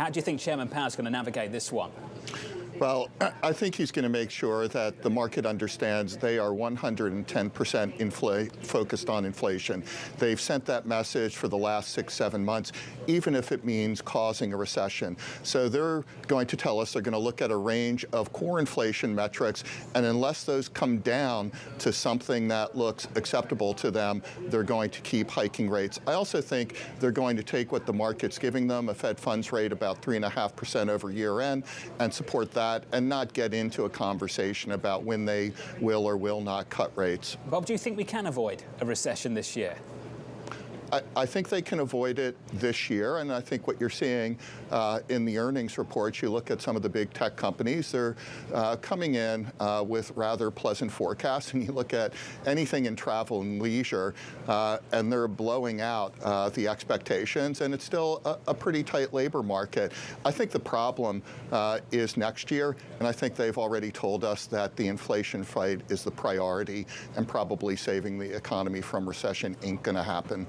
How do you think Chairman Powell is going to navigate this one? Well, I think he's going to make sure that the market understands they are 110% focused on inflation. They've sent that message for the last 6-7 months, even if it means causing a recession. So they're going to tell us they're going to look at a range of core inflation metrics, and unless those come down to something that looks acceptable to them, they're going to keep hiking rates. I also think they're going to take what the market's giving them, a Fed funds rate about 3.5% over year end, and support that, and not get into a conversation about when they will or will not cut rates. Bob, do you think we can avoid a recession this year? I think they can avoid it this year, and I think what you're seeing in the earnings reports, you look at some of the big tech companies, they're coming in with rather pleasant forecasts, and you look at anything in travel and leisure, and they're blowing out the expectations, and it's still a pretty tight labor market. I think the problem is next year, and I think they've already told us that the inflation fight is the priority, and probably saving the economy from recession ain't going to happen.